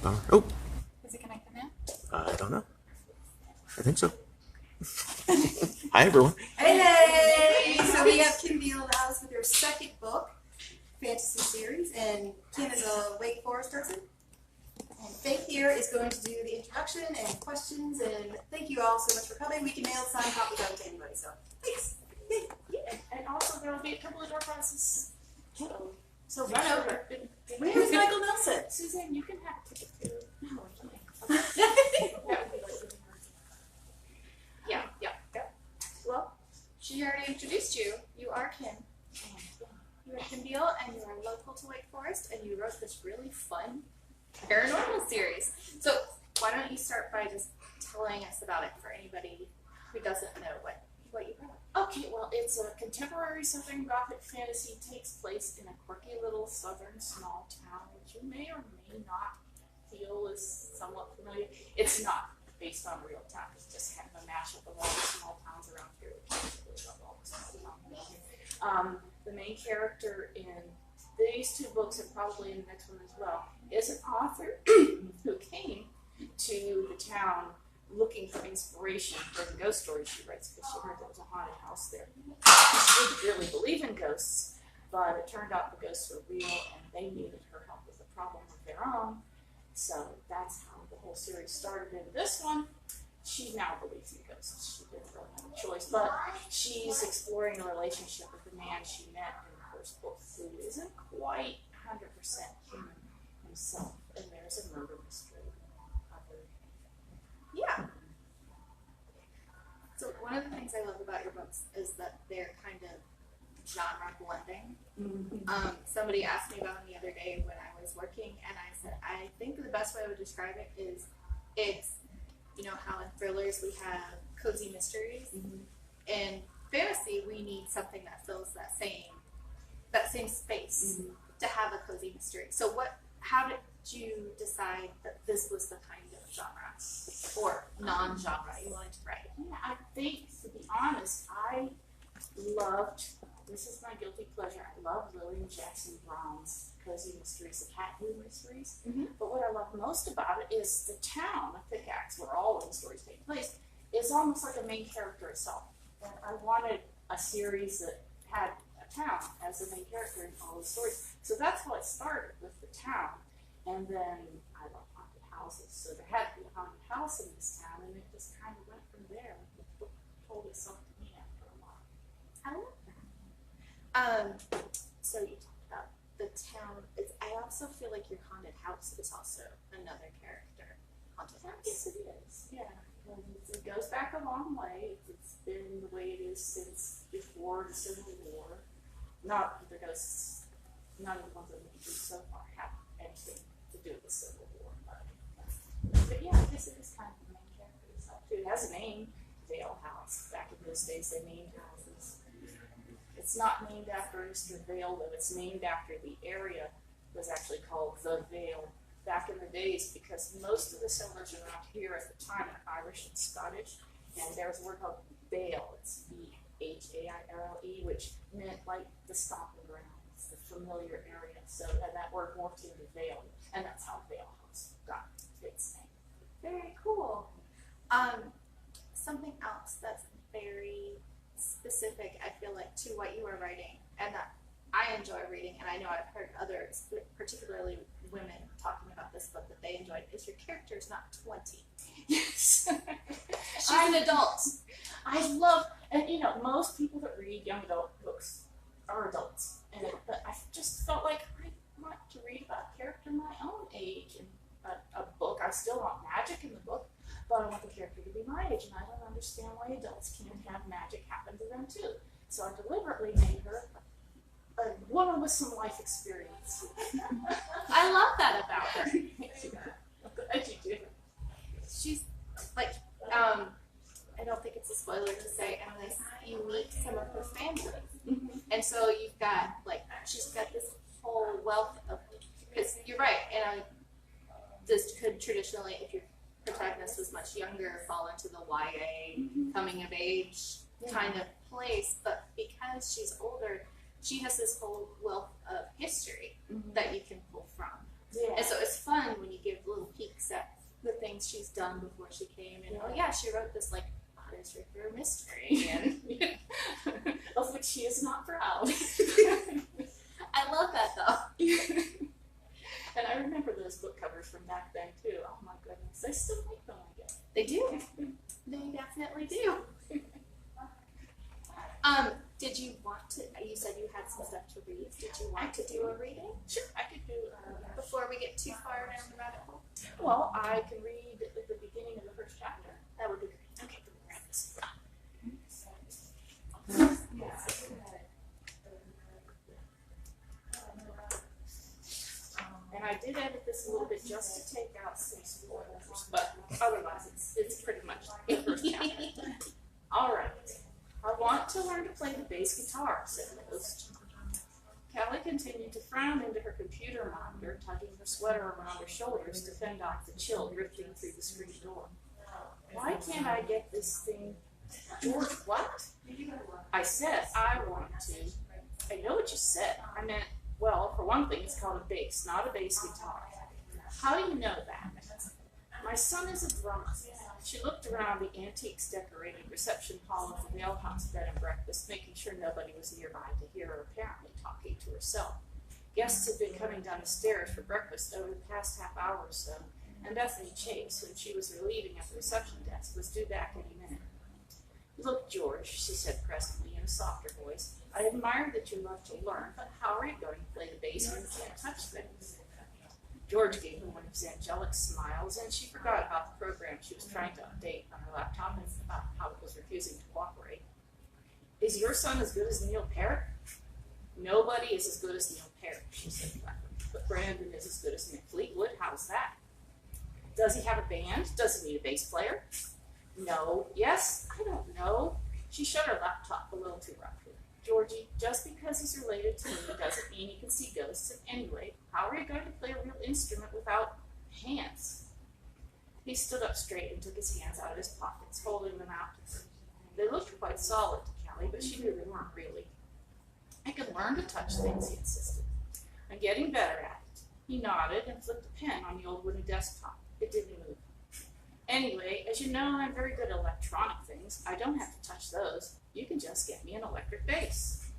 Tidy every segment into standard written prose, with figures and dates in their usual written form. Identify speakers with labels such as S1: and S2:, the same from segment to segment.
S1: Bummer. Oh,
S2: Is it connected now?
S1: I don't know. I think so. Hi, everyone.
S3: Hey! So we have Kim Beall in the house with her second book, fantasy series, and Kim is a Wake Forest person. And Faith here is going to do the introduction and questions, and thank you all so much for coming. We can mail signed copies out to anybody, so thanks. Yay.
S4: Yeah, and also there will be a couple of door prizes. So run over.
S3: Where's Michael Nelson?
S4: Suzanne, you can have a ticket too. No, that would be like
S2: Yeah. Well, she already introduced you. You are Kim. You are Kim Beall, and you are local to Wake Forest, and you wrote this really fun paranormal series. So why don't you start by just telling us about it for anybody who doesn't know what you wrote?
S4: Okay, well, it's a contemporary Southern Gothic fantasy, takes place in a quirky little southern small town, which you may or may not feel is somewhat familiar. It's not based on a real town, it's just kind of a mashup of all the small towns around here. The main character in these two books, and probably in the next one as well, is an author who came to the town looking for inspiration for the ghost stories she writes, because she heard there was a haunted house there. She didn't really believe in ghosts, but it turned out the ghosts were real and they needed her help with a problem of their own. So that's how the whole series started. In this one, she now believes in ghosts. She didn't really have a choice, but she's exploring a relationship with the man she met in the first book, who isn't quite 100% human himself, and there's a murder mystery.
S2: Yeah. So one of the things I love about your books is that they're kind of genre blending. Somebody asked me about them the other day when I was working, and I said, I think the best way I would describe it is it's, you know, how in thrillers we have cozy mysteries. In fantasy, we need something that fills that same space to have a cozy mystery. So how did you decide that this was the kind of genre or non-genre you wanted to write?
S4: Yeah, I think, to be honest, this is my guilty pleasure, I love Lillian Jackson Brown's cozy mysteries, the cat food mysteries. But what I love most about it is the town of Pickaxe, where all of the stories take place, is almost like a main character itself. And I wanted a series that had a town as the main character in all the stories. So that's how it started, with the town. And then I love haunted houses, so there had to be a haunted house in this town, and it just kind of went from there. The book told itself to me after a while.
S2: I love that. So you talked about the town. I also feel like your haunted house is also another character. Haunted house.
S4: Yes, it is. Yeah, it goes back a long way. It's been the way it is since before the Civil War. Not the ghosts. None of the ones that we've seen so far have anything to do with the Civil War. But yeah, I guess it is kind of the main character itself too. It has a name, Beall House. Back in those days, they named houses. It's not named after Mr. Beall, though. It's named after the area. It was actually called the Vale back in the days, because most of the settlers around here at the time are Irish and Scottish, and there's a word called Beall. It's Behairle, which meant like the stomping grounds, the familiar area. So, and that word morphed into Vale, and that's how Beall House got its name.
S2: Very cool. Something else that's very specific, I feel like, to what you are writing, and that I enjoy reading, and I know I've heard others, particularly women, talking about this book that they enjoyed, is your character's not 20.
S4: Yes.
S2: She's an adult.
S4: I love, and you know, most people that read young adult books are adults, but I just felt like I want to read about a character my own age in a book. I still want magic in the book, but I want the character to be my age, and I don't understand why adults can't have magic happen to them too. So I deliberately made her a woman with some life experience.
S2: I love that about her.
S4: I'm glad you do.
S2: She's like, I don't think it's a spoiler to say, unless you meet some of her family. And so you've got, like, she's got this whole wealth of, because you're right, and this could traditionally, if your protagonist was much younger, fall into the YA coming of age kind of place, but because she's older, she has this whole wealth of history that you can pull from.
S4: Yeah.
S2: And so it's fun when you give little things she's done before she came, and oh yeah, she wrote this like Otto's River mystery, and
S4: Of which she is not proud.
S2: I love that though.
S4: And I remember those book covers from back then too. Oh my goodness, they still make them, I guess.
S2: They do. They definitely do. Did you want to? You said you had some stuff to read. Did you want to do a reading
S4: Sure, I could do.
S2: before we get too far down the rabbit hole?
S4: Well, I can read at the beginning of the first chapter.
S2: That would be great. Okay, grab this.
S4: And I did edit this a little bit just to take out some spoilers, but otherwise it's pretty much the first chapter. All right. I want to learn to play the bass guitar, said Ghost. Callie continued to frown into her computer monitor, tugging her sweater around her shoulders to fend off the chill drifting through the screen door. Why can't I get this thing? George, what? I said I want to. I know what you said. I meant, well, for one thing, it's called a bass, not a bass guitar. How do you know that? My son is a drummer. She looked around the antiques-decorated reception hall of the Beall House bed and breakfast, making sure nobody was nearby to hear her apparently talking to herself. Guests had been coming down the stairs for breakfast over the past half hour or so, and Bethany Chase, whom she was relieving at the reception desk, was due back any minute. Look, George, she said presently in a softer voice, I admire that you love to learn, but how are you going to play the bass when you can't touch things? George gave her one of his angelic smiles, and she forgot about the program she was trying to update on her laptop and about how it was refusing to cooperate. Is your son as good as Neil Peart? Nobody is as good as Neil Peart, she said flatly. But Brandon is as good as Nick Fleetwood. How's that? Does he have a band? Does he need a bass player? No. Yes? I don't know. She shut her laptop a little too roughly. Georgie, just because he's related to me doesn't mean he can see ghosts. And anyway, how are you going to play a real instrument without hands? He stood up straight and took his hands out of his pockets, holding them out to her. They looked quite solid to Callie, but she knew they weren't really. I can learn to touch things, he insisted. I'm getting better at it. He nodded and flicked a pen on the old wooden desktop. It didn't move. Anyway, as you know, I'm very good at electronic things. I don't have to touch those. You can just get me an electric bass.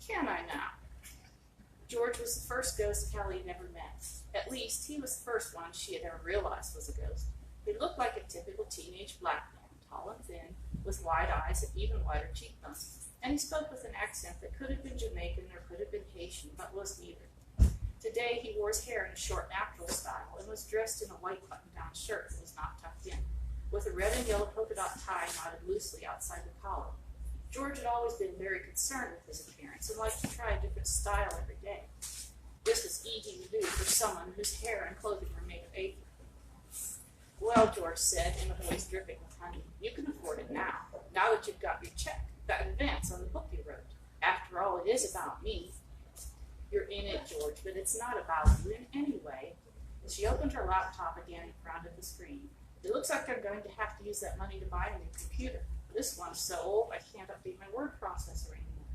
S4: Can I now? George was the first ghost Callie had ever met. At least, he was the first one she had ever realized was a ghost. He looked like a typical teenage black man, tall and thin, with wide eyes and even wider cheekbones. And he spoke with an accent that could have been Jamaican or could have been Haitian, but was neither. Today, he wore his hair in a short natural style and was dressed in a white button-down shirt that was not tucked in, with a red and yellow polka dot tie knotted loosely outside the collar. George had always been very concerned with his appearance and liked to try a different style every day. This was easy to do for someone whose hair and clothing were made of apron. Well, George said in a voice dripping with honey, you can afford it now that you've got your check, that advance on the book you wrote. After all, it is about me. You're in it, George, but it's not about you in any way. She opened her laptop again and frowned at the screen. It looks like I'm going to have to use that money to buy a new computer. This one's so old I can't update my word processor anymore.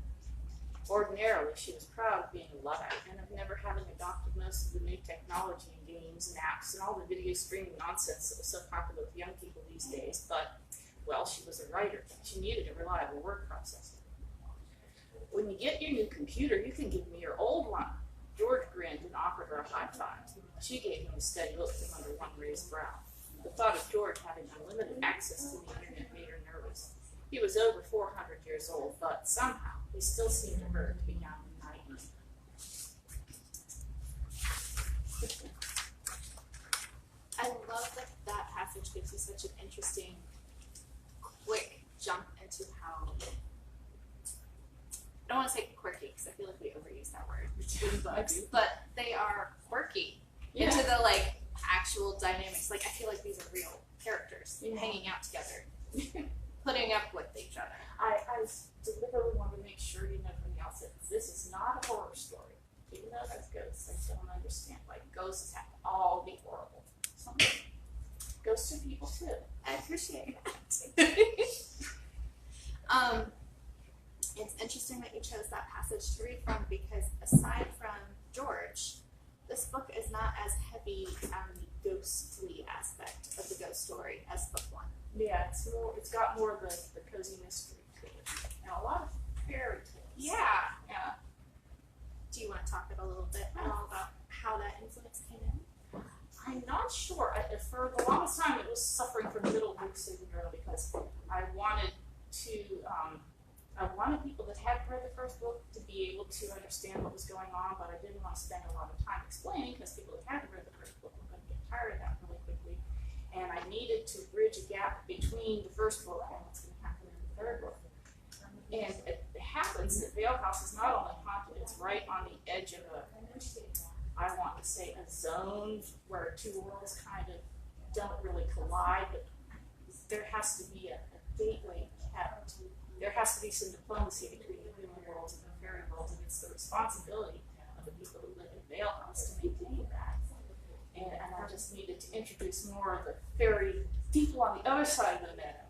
S4: Ordinarily, she was proud of being a Luddite and of never having adopted most of the new technology and games and apps and all the video streaming nonsense that was so popular with young people these days, but, well, she was a writer. She needed a reliable word processor. When you get your new computer, you can give me your old one. George grinned and offered her a high five. She gave him a steady look from under one raised brow. The thought of George having unlimited access to the internet made her nervous. He was over 400 years old, but somehow he still seemed to her to be young and naive.
S2: I love that that passage gives you such an interesting, quick jump into how, I don't want to say quirky because I feel like we overuse that word in books, but they are quirky into the like actual dynamics. Like I feel like these are real characters hanging out together, putting up with each other.
S4: I deliberately want to make sure you know from the outset this is not a horror story. Even though that's ghosts, I don't understand. Like ghosts have to all be horrible. Some ghosts are people too.
S2: I appreciate that. It's interesting that you chose that passage to read from because aside from George, this book is not as heavy on the ghostly aspect of the ghost
S4: got more of the cozy mystery to it. And a lot of fairy tales.
S2: Yeah.
S4: Yeah.
S2: Do you want to talk a little bit about how that influence came in?
S4: I'm not sure. For the longest time, it was suffering from middle group syndrome because I wanted people that hadn't read the first book to be able to understand what was going on, but I didn't want to spend a lot of time explaining because people that hadn't read the first book were going to get tired of that really quickly. And I needed to bridge a gap between the first book and what's going to happen in the third book. And it happens that Beall House is not only haunted, it's right on the edge of I want to say a zone where two worlds kind of don't really collide, but there has to be a gateway kept. There has to be some diplomacy between the human worlds and the fairy worlds, and it's the responsibility of the people who live in Beall House to maintain that. And I just needed to introduce more of the fairy people on the other side of the meadow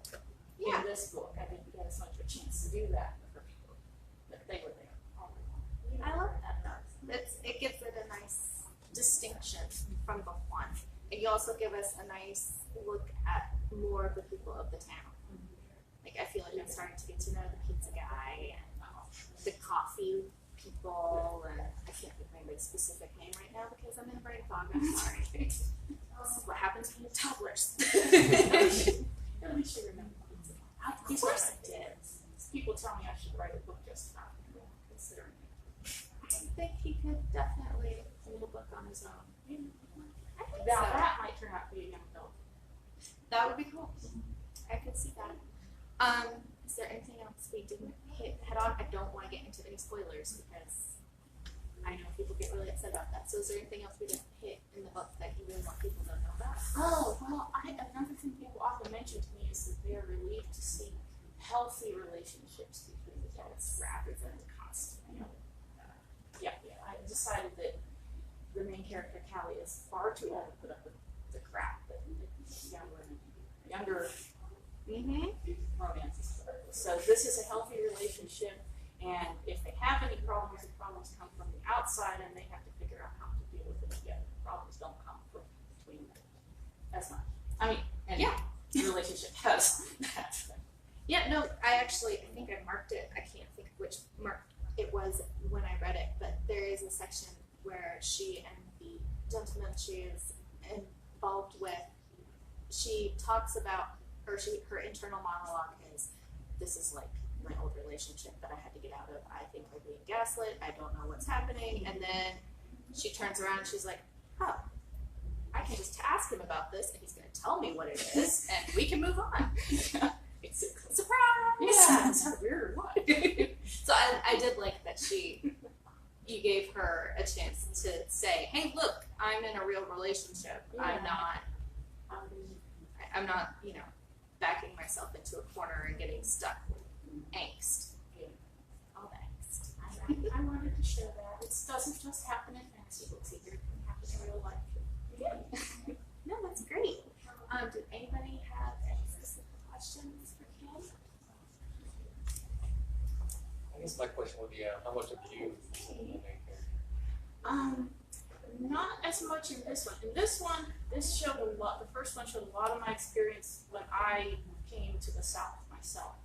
S4: in this book. I didn't get as much of a chance to do that in the first book, but they were there all along.
S2: I love that though. It gives it a nice distinction from book one. And you also give us a nice look at more of the people of the town. Like I feel like I'm starting to get to know the pizza guy and the coffee people, and I can't think of anybody's specific name right now because I'm in a brain fog. I'm sorry. This is what happens when you're toddlers.
S4: At least you remember pizza.
S2: Of course I did.
S4: People tell me I should write a book just about him, considering it.
S2: I think he could definitely a little book on his own. I think
S4: Now
S2: so.
S4: that might turn out to be a young adult.
S2: That would be cool. I could see that. Is there anything else we didn't hit head on? I don't want to get into any spoilers because I know people get really upset about that. So is there anything else we didn't hit in the book that you really want people to know about?
S4: Oh, well, another thing people often mention to me is that they're relieved to see healthy relationships between adults rather than constant, I decided that the main character, Callie, is far too old to put up with the crap that younger romances put up with. So this is a healthy relationship, and if they have any problems, the problems come from the outside, and they have to figure out how to deal with it together. The problems don't come from between them as much. I mean, any relationship has that.
S2: Yeah, no, I think I marked it. I can't think of which mark it was when I read it, but there is a section where she and the gentleman she is involved with, she talks about, her internal monologue is, this is like my old relationship that I had to get out of. I think I'm being gaslit. I don't know what's happening. And then she turns around and she's like, oh, I can just ask him about this and he's going to tell me what it is and we can move on. It's a surprise.
S4: Yeah, it's not weird or what?
S2: So I did like that you gave her a chance to say, hey, look, I'm in a real relationship.
S4: Yeah.
S2: I'm not, backing myself into a corner and getting stuck with angst. All the angst.
S4: I wanted to show that. It doesn't just happen in fantasy books either. It can happen in real life.
S2: Yeah. No, that's great. Did anybody have any specific questions for Kim?
S1: I guess my question would be, how much have you seen the main character?
S4: Not as much in this one. In this one, this showed a lot. The first one showed a lot of my experience when I came to the South myself,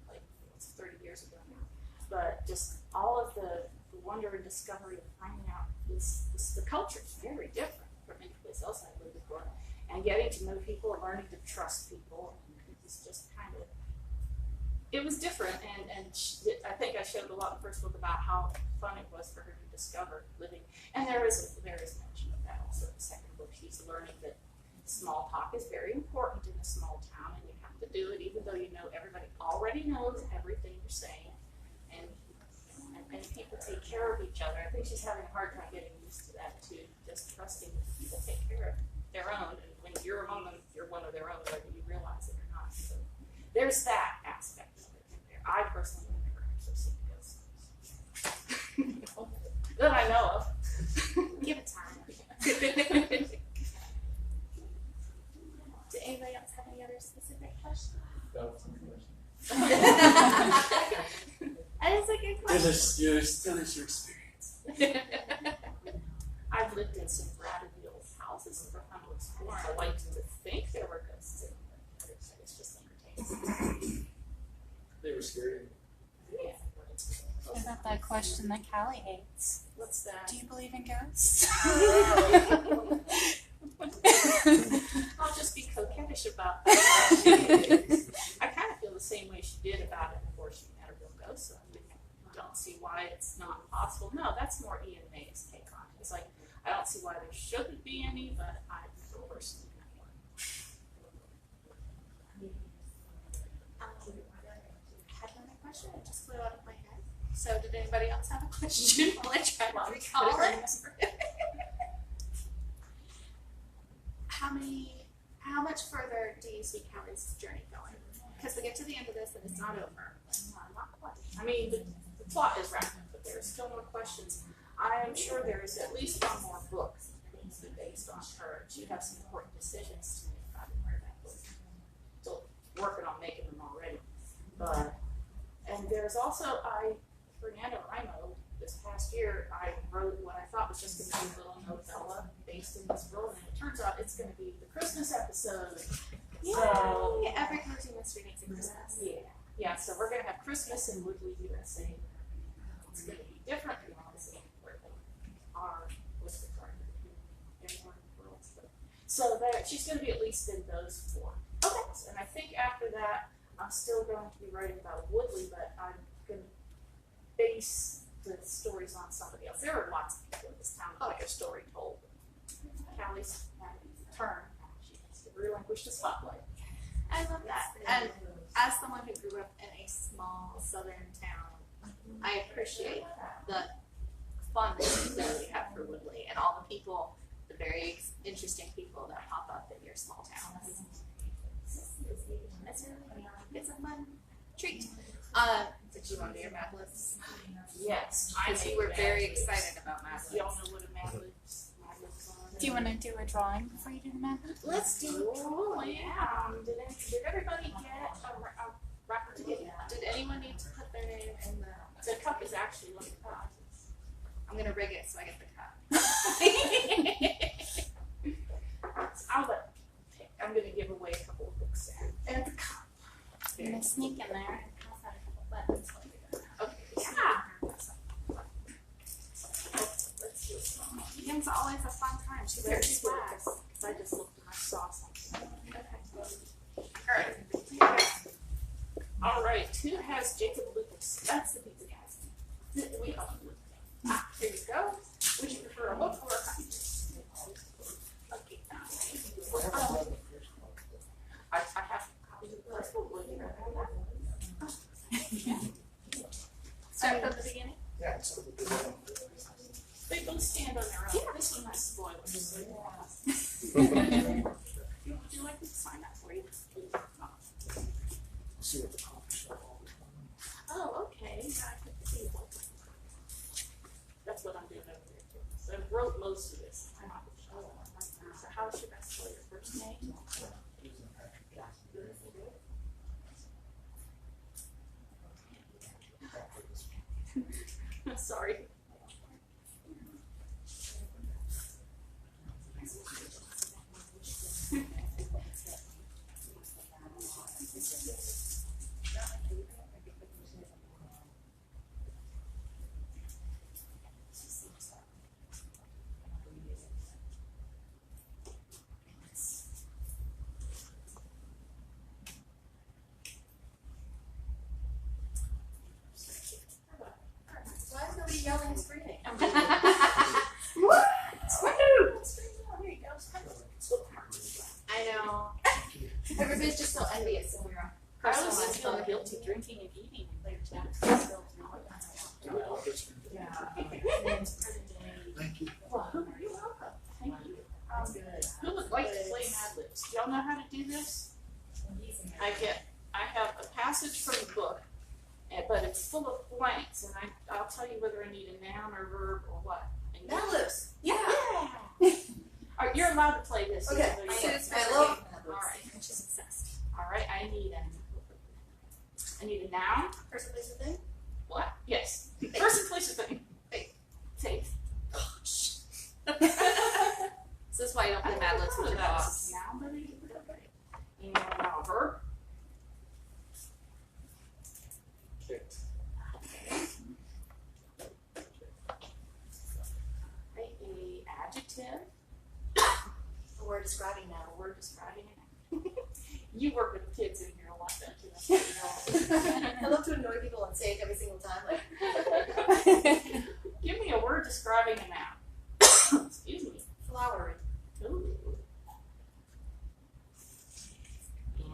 S4: like it's 30 years ago now. But just all of the wonder and discovery of finding out the culture is very different from any place else I've lived before, and getting to know people and learning to trust people. And it was just kind of, it was different, and I think I showed a lot in the first book about how fun it was for her to discover living. And there is mention of that also in the second book. She's learning that small talk is very important in a small town, and you have to do it even though you know everybody already knows everything you're saying. And people take care of each other. I think she's having a hard time getting used to that too, just trusting that people take care of their own, and when you're among them, you're one of their own, whether you realize it or not. So there's that aspect of it in there. I personally have never actually seen ghosts. That I know of.
S2: Give it time. Did anybody else have any other specific questions?
S1: That was my question.
S2: That is a good question.
S1: Tell us your experience.
S4: I've lived in some ratty old houses and for fun to explore. I like to think there were ghosts in them. It's just entertaining.
S5: question that Callie hates.
S4: What's that?
S5: Do you believe in ghosts?
S4: I'll just be coquettish about that. I kind of feel the same way she did about it before she met a real ghost, so I don't see why it's not possible. No, that's more Ian May's take on it. It's like, I don't see why there shouldn't be any, but I personally have one.
S2: Had another question, it just flew out of my head. So did anybody else have a question while I try to recall it? How much further do you see Callie's journey going? Because we get to the end of this and it's not over.
S4: Not quite. I mean, the plot is wrapped up, but there are still more questions. I am sure there is at least one more book that needs to be based on her. She has some important decisions to make about that book. Still working on making them already. But, and there's also, Fernando Rimo, this past year, I wrote what I thought was just going to be a little novella based in this world, and it turns out it's going to be the Christmas episode.
S2: Yay!
S4: So,
S2: Every cozy mystery needs a Christmas.
S4: yeah, so we're going to have Christmas in Woodley, USA. It's going to be different than obviously where they are with the current anywhere in the world. So that she's going to be at least in those 4 books. And I think after that, I'm still going to be writing about Woodley, but I'm going to base the stories on somebody else. There are lots of people in this town who like a story told. Callie's turn. She has to relinquish the spotlight.
S2: I love that. And as someone who grew up in a small southern town, I appreciate the fun that we have for Woodley and all the people, the very interesting people that pop up in your small towns. It's a fun treat. Did you want to do your Mad Libs?
S4: Yes.
S2: Because you were very excited about Mad Libs.
S4: Y'all know what a Mad Libs are.
S5: Do you want to do a drawing before you do the math?
S2: Let's do it.
S4: Oh, yeah. Did everybody get a record ticket?
S2: Did anyone need to put their name in the...
S4: The cup is actually like a cup.
S2: I'm going to rig it so I get the cup.
S4: I'm going to give away a couple of books and the cup.
S5: I'm gonna sneak in there.
S4: Okay.
S2: Yeah.
S4: Let's do this one.
S2: Ian's always a fun time. She's very swag.
S4: I just looked and I saw something. All right. Who has Jacob Lucas? That's the pizza guy. We call him Lucas. Here you go. Would you prefer a book or a copy? Okay. I have copies of the first book. Would you rather have that?
S2: Start from the beginning.
S6: Yeah, so the beginning.
S4: They both stand on their own. This one has spoilers. So would you like me to sign that for you?
S6: See what the coffee shop always
S4: Oh, okay. Yeah, I could see what. That's what I'm doing over there too. So I wrote most of this. So how should I spell your first name? Sorry.
S3: Why is nobody yelling and screaming?
S4: What? Here you go.
S2: I know. Everybody's just so envious of your
S4: I was
S2: personal
S4: just feeling
S2: life.
S4: guilty drinking and eating in later chat.
S6: Thank you.
S4: Well, you're welcome. Thank you. Who would like to play Mad Libs? Do y'all know how to do this? I have a passage from the book, but it's full of blanks, and I'll tell you whether I need a noun or verb or what. And
S3: Mad Libs. Yeah.
S4: Yeah. You're allowed to play this.
S3: Okay.
S4: even though you-
S3: I love Mad
S4: All
S3: Libs.
S4: right. She's obsessed. All right. I need a noun.
S3: Person, place, or thing?
S4: What? Yes. Person, place, or thing. Faith.
S2: This is why you don't play Mad Libs with your boss.
S4: Noun, but and now a verb.
S1: Kicked.
S3: describing now.
S4: Word describing it. You work with kids in here a lot, don't you? That's what you know.
S3: I love to annoy people and say it every single time. Like,
S4: Give me a word describing a noun. Excuse me.
S3: flowery.
S4: Ooh.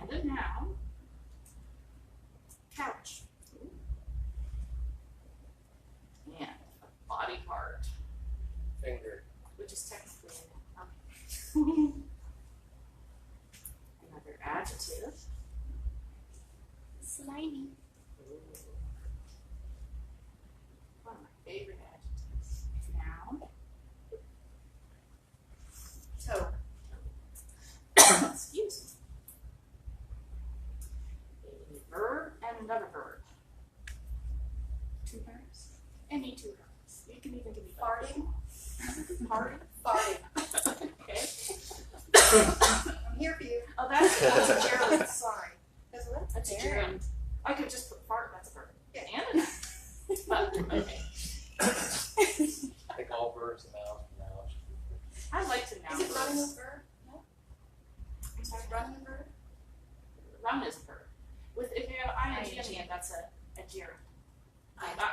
S4: And a noun.
S3: Couch.
S4: And a body part,
S1: Finger.
S4: which is technically a noun. Another adjective.
S5: Slimy.
S4: One of my favorite adjectives. Noun.
S3: Toe.
S4: Excuse me. A verb and another verb.
S3: Two birds.
S4: Any two verbs. You can even give me both.
S3: Farting.
S4: Farting.
S3: Farting.
S4: Okay.
S3: I'm here for you.
S4: Oh, that's a gerund. Sorry.
S3: That's what?
S4: That's a gerund. I could just put fart. That's a verb.
S3: Yeah.
S4: And a noun. But okay.
S1: I think all verbs and nouns are nouns.
S4: I like to noun
S3: Is it running a
S4: verbs.
S3: verb? No. I'm sorry, running a verb?
S4: Run is a verb. With if you have ing on the end, that's a gerund.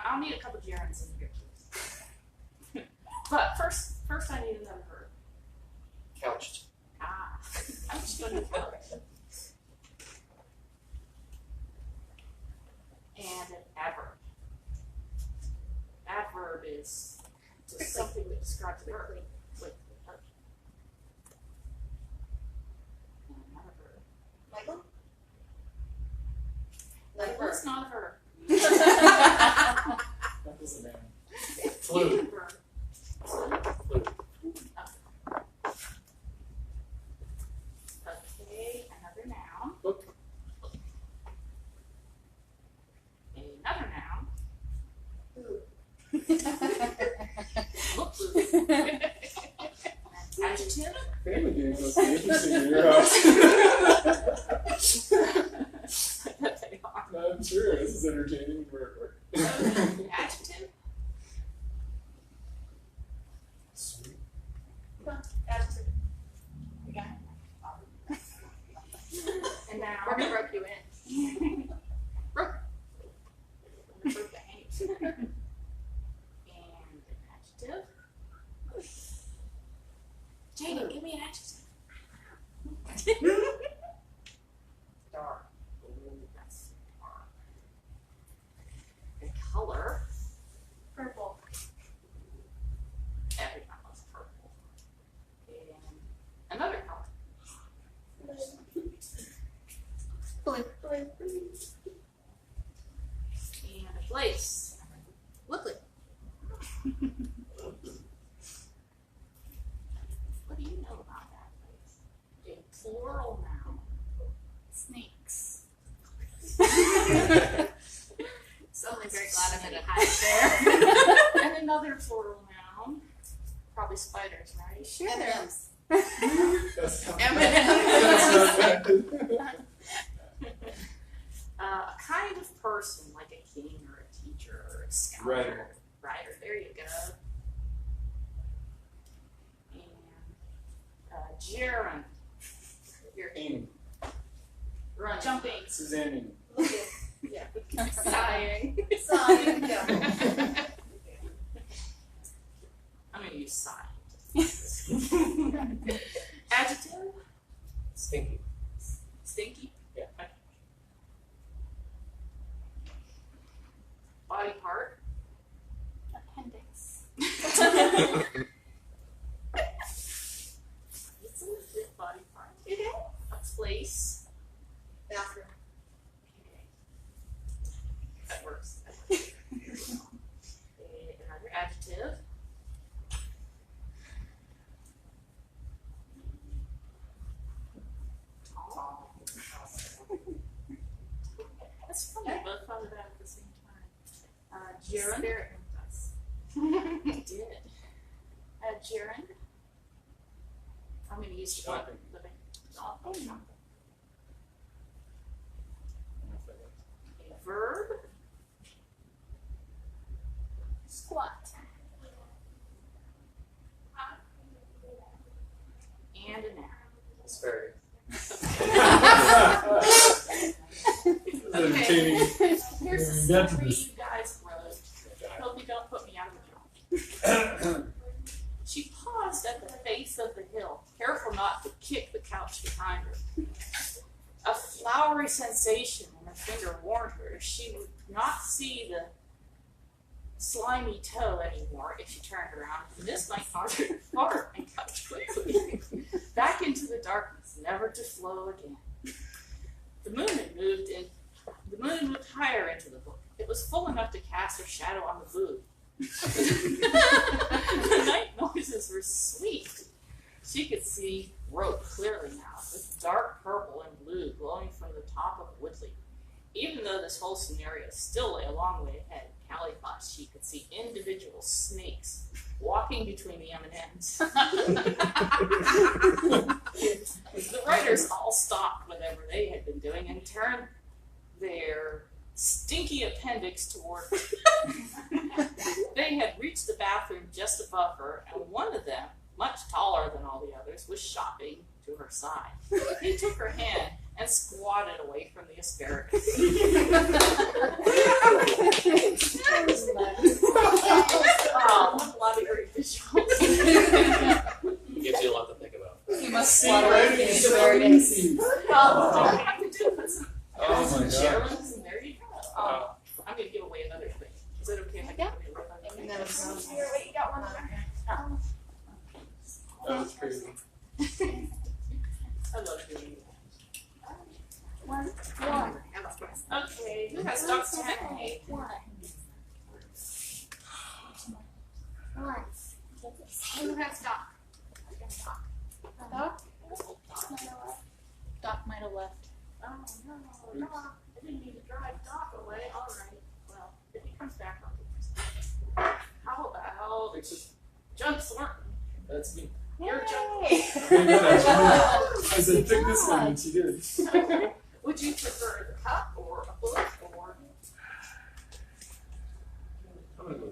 S4: I'll need a couple gerunds in here, please. But first I need another verb.
S1: Couched.
S4: Ah, I'm just going to couch. And an adverb. Adverb is just something that describes a verb. With and another verb.
S3: Michael?
S4: Like
S3: Like
S4: what's not a verb?
S6: That was a man.
S1: Flu.
S4: Verb.
S1: Flu.
S4: Okay, another noun.
S6: Book.
S4: Another noun.
S3: Ooh.
S4: Look. Adjective.
S6: Family games must be interesting in your house.
S4: They are.
S6: I'm sure this is entertaining for
S4: Adjective.
S6: Sweet.
S3: Adjective.
S4: We got it. And now.
S3: We're gonna rope you in.
S4: Rope. I'm gonna rope the hanging. And an adjective. Jaden, give me an adjective. Dark. Ooh, that's dark. A color.
S3: Purple.
S4: Everyone loves purple. And another color.
S3: Blue.
S4: And a place.
S3: Woodley.
S4: What do you know about that place? A plural noun.
S5: Snakes.
S2: Someone's very glad I'm in a high chair.
S4: And another plural noun. Probably spiders, right?
S5: Sure.
S3: M&M's.
S6: That's not
S4: A kind of person, like a king or a teacher or a scholar.
S6: Writer.
S4: Writer, there you go. And gerund. You're
S6: Amy.
S4: run, jumping,
S6: Suzanne.
S3: Looking.
S4: sighing.
S3: Sighing. Yeah.
S4: I'm gonna use sigh. Adjective,
S1: Stinky.
S4: stinky.
S1: Yeah.
S4: Okay. Body part.
S5: Appendix.
S4: It's a legit body part.
S3: It is.
S4: A place.
S3: Bathroom.
S4: Okay. That works. Another adjective. Tall. That's funny. We both thought of that at the same time. Gerund.
S2: Spirit moved us.
S4: I did. Gerund. I'm going to use
S6: Shopping.
S4: living. A verb.
S5: Squat.
S4: And a noun.
S1: It's very.
S6: Entertaining.
S4: Here's the
S6: Got to
S4: story
S6: this.
S4: you guys wrote. Hope you don't put me out of a job. She paused at the face of the hill, careful not to kick the couch behind her. A flowery sensation in her finger warned her she would not see the slimy toe anymore if she turned around, and this might cause her to fart and couch quickly back into the darkness, never to flow again. The moon moved higher into the book. It was full enough to cast her shadow on the booth. The night noises were sweet. She could see rope clearly now, with dark purple and blue glowing from the top of Woodley. Even though this whole scenario still lay a long way ahead, Callie thought she could see individual snakes walking between the M&Ms. The writers all stopped whatever they had been doing and turned their stinky appendix toward her. They had reached the bathroom just above her, and one of them, much taller than all the others, was shopping to her side. He took her hand and squatted away from the asparagus. Oh, what a lot of great visuals.
S1: Gives you a lot to think about.
S3: You must
S6: See,
S3: swat away
S6: right?
S3: from the
S6: It's so
S3: asparagus.
S6: easy.
S4: All you have to do is
S6: Oh my
S4: some
S6: God.
S4: cherries, and there you go. I'm gonna give away another thing. Is it okay if I give away another thing?
S3: No, it's not.
S4: Here, wait, you got one more.
S6: That was crazy.
S4: I love doing that.
S5: One.
S4: Okay, who has Doc 10 and 8?
S5: One. Who has Doc? Doc? Doc might have left.
S4: Oh no, Doc. I didn't mean to drive Doc away. All right. Well, if he comes back, I'll do this. How about Junk Thornton?
S6: That's me.
S4: You're Junk.
S6: I said, pick this one, and she did.
S4: Would you prefer the cup or a book or?
S6: I'm gonna go.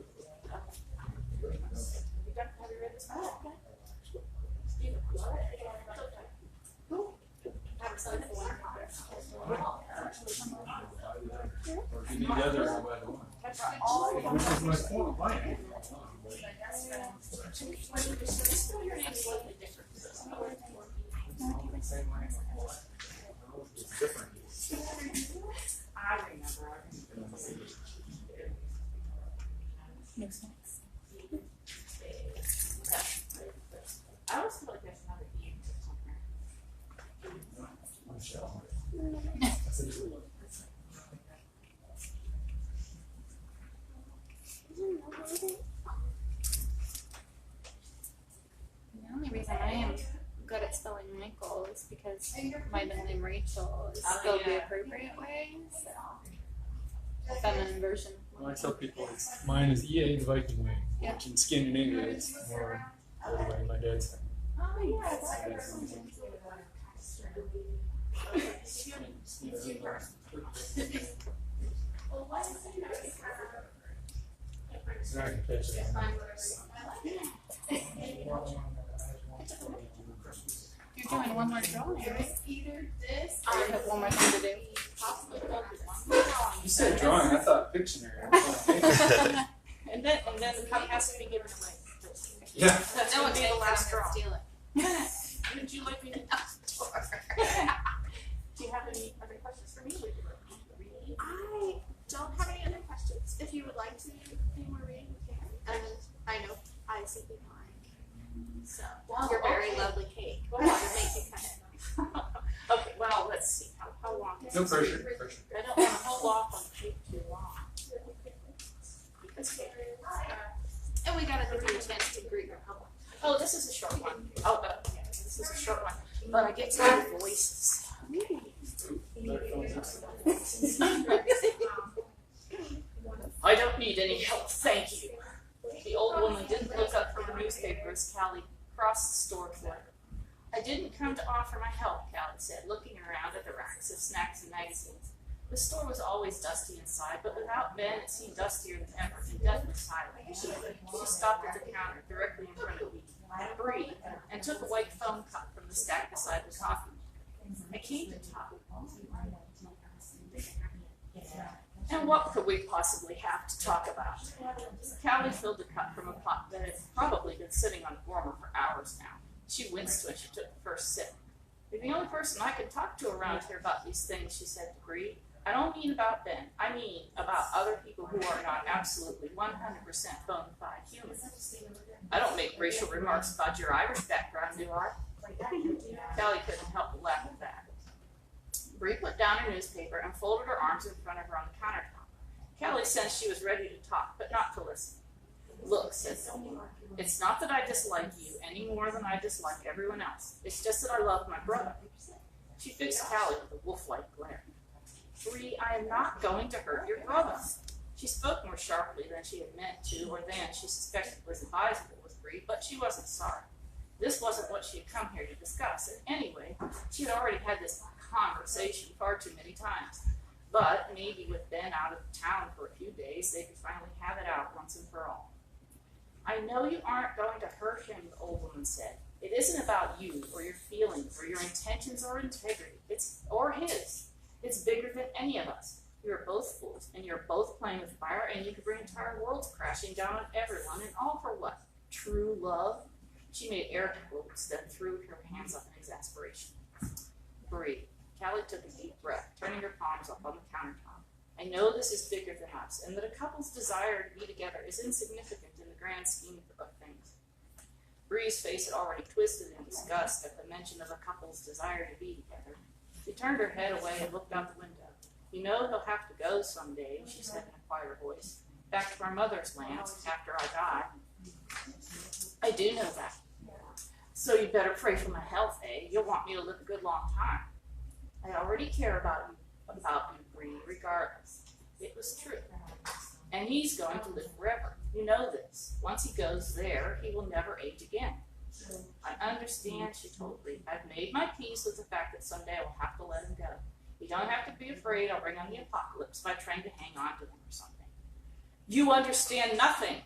S4: Have you read this book? Stephen, what?
S6: Or if you need the other, I'll buy the one. Which is my point. Mine.
S4: Still your name's slightly different.
S6: Same line. It's different.
S4: I remember.
S5: No snacks.
S4: I always feel like there's another E somewhere.
S6: Michelle. I said,
S5: The only reason I am good at spelling Michael is because my middle name Rachel is
S4: Oh,
S5: spelled the
S4: yeah.
S5: appropriate way. So. Feminine version.
S6: Well, I tell people mine is EA the Viking way,
S5: Yeah.
S6: which in Scandinavia is more the way my dad said.
S4: Oh, yeah.
S6: So I can catch it.
S5: You're doing one more drawing, right?
S2: Either this
S5: I have one more thing to do.
S6: You said drawing, I thought Pictionary.
S4: And then the cup has to be given away.
S6: Yeah.
S4: That's
S2: no
S4: gonna
S2: one
S4: be
S2: takes
S4: the last
S2: it,
S4: straw.
S2: steal it.
S4: Would you like me to? Do you have any other questions for me? Would you like me to read?
S2: I don't have any other questions. If you would like to do more reading, we can. And I know I simply mine. So your very
S4: okay.
S2: lovely cake.
S4: Go
S2: That
S4: on.
S2: would make you kind of.
S4: Okay, well, let's see, how long is
S6: No
S4: this?
S6: pressure.
S4: I don't wanna hold off on cake too long. Because
S2: And we gotta give you a chance to greet your public.
S4: oh, this is a short one. Oh, yeah, this is a short one, but I get good voices. I don't need any help, thank you. The old woman didn't look up from her newspaper as Callie crossed the store toward her. I didn't come to offer my help, Callie said, looking around at the racks of snacks and magazines. The store was always dusty inside, but without Ben it seemed dustier than ever, in deathly silence. She stopped at the counter directly in front of me, breathed, and took a white foam cup from from the stack beside the coffee. I came to talk. And what could we possibly have to talk about? Callie filled a cup from a pot that had probably been sitting on the warmer for hours now. She winced when she took the first sip. You're the only person I can talk to around here about these things, she said to Bree. I don't mean about Ben. I mean about other people who are not absolutely 100% bona fide humans. I don't make racial remarks about your Irish background, do I? Callie couldn't help but laugh at that. Bree put down her newspaper and folded her arms in front of her on the countertop. Callie sensed she was ready to talk, but not to listen. Look, said Sylvia, it's not that I dislike you any more than I dislike everyone else. It's just that I love my brother. She fixed Callie with a wolf-like glare. Bree, I am not going to hurt your brother. She spoke more sharply than she had meant to, or than she suspected was advisable with Bree, but she wasn't sorry. This wasn't what she had come here to discuss, and anyway, she had already had this conversation far too many times. But maybe with Ben out of town for a few days, they could finally have it out once and for all. I know you aren't going to hurt him, the old woman said. It isn't about you, or your feelings, or your intentions, or integrity. Or his. It's bigger than any of us. You're both fools, and you're both playing with fire, and you could bring entire worlds crashing down on everyone, and all for what? True love? She made air quotes, then threw her hands up in exasperation. Bree. Callie took a deep breath, turning her palms up on the countertop. I know this is bigger than us, and that a couple's desire to be together is insignificant in the grand scheme of things. Bree's face had already twisted in disgust at the mention of a couple's desire to be together. She turned her head away and looked out the window. You know he'll have to go someday, she said in a quieter voice. Back to our mother's land after I die. I do know that. So you better pray for my health, eh? You'll want me to live a good long time. I already care about you, Bree, regardless. It was true. And he's going to live forever. You know this. Once he goes there, he will never age again. I understand, she told Bree. I've made my peace with the fact that someday I will have to let him go. You don't have to be afraid I'll bring on the apocalypse by trying to hang on to him or something. You understand nothing.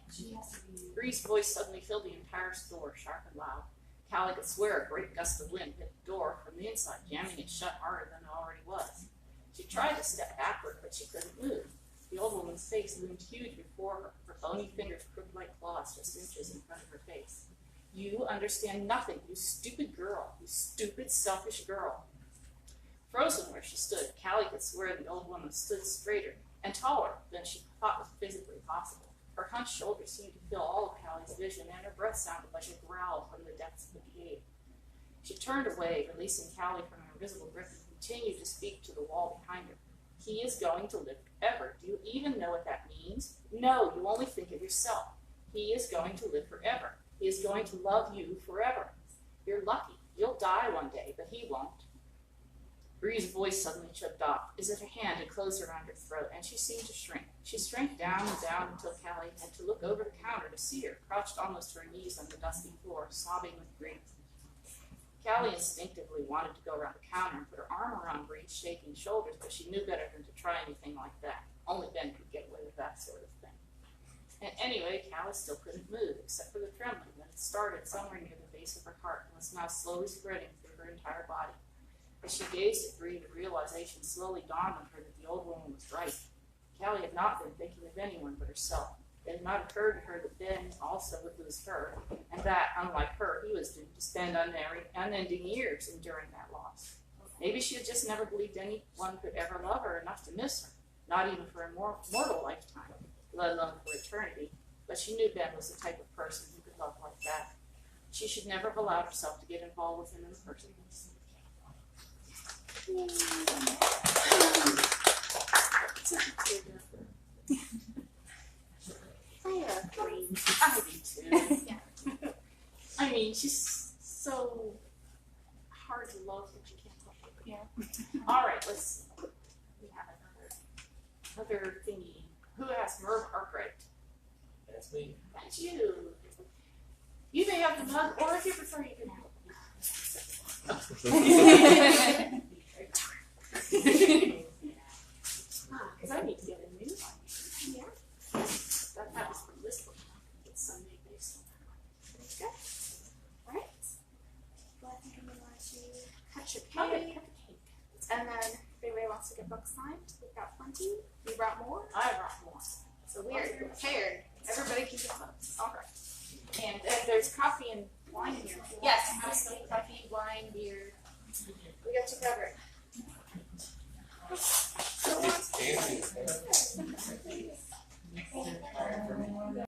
S4: Bree's voice suddenly filled the entire store, sharp and loud. Callie could swear a great gust of wind hit the door from the inside, jamming it shut harder than it already was. She tried to step backward, but she couldn't move. The old woman's face loomed huge before her bony fingers crooked like claws just inches in front of her face. You understand nothing, you stupid girl, you stupid, selfish girl. Frozen where she stood, Callie could swear the old woman stood straighter and taller than she thought was physically possible. Her hunched shoulders seemed to fill all of Callie's vision, and her breath sounded like a growl from the depths of the cave. She turned away, releasing Callie from her invisible grip, and continued to speak to the wall behind her. He is going to live forever. Do you even know what that means? No, you only think of yourself. He is going to live forever. He is going to love you forever. You're lucky. You'll die one day, but he won't. Bree's voice suddenly choked off, as if a hand had closed around her throat, and she seemed to shrink. She shrank down and down until Callie had to look over the counter to see her, crouched almost to her knees on the dusty floor, sobbing with grief. Callie instinctively wanted to go around the counter and put her arm around Bree's shaking shoulders, but she knew better than to try anything like that. Only Ben could get away with that sort of thing. And anyway, Callie still couldn't move, except for the trembling that had started somewhere near the base of her heart and was now slowly spreading through her entire body. As she gazed at Bree, the realization slowly dawned on her that the old woman was right. Callie had not been thinking of anyone but herself. It had not occurred to her that Ben also would lose her, and that, unlike her, he was doomed to spend unending years enduring that loss. Maybe she had just never believed anyone could ever love her enough to miss her, not even for a mortal lifetime, let alone for eternity. But she knew Ben was the type of person who could love like that. She should never have allowed herself to get involved with him in the first place.
S5: I agree.
S4: I do too. Yeah. I mean, she's so hard to love that you can't help it.
S5: Yeah.
S4: All right, let's see. We have another thingy. Who asked Merv Arkwright?
S1: That's me.
S4: That's you. You may have the mug, or if you prefer, you can have it. Because I need to get a new one.
S5: Yeah.
S4: That was from this one. It's Sunday based on that one.
S5: Good. All right. Well, I think I'm gonna
S2: bunch of
S4: Oh, good.
S2: cake.
S4: Cut the cake.
S2: And then if anybody wants to get books signed, we've got plenty. We brought more.
S4: I brought more.
S2: So we are prepared. Everybody can get books.
S4: All right. And there's coffee and wine in here.
S2: Yes, absolutely. Coffee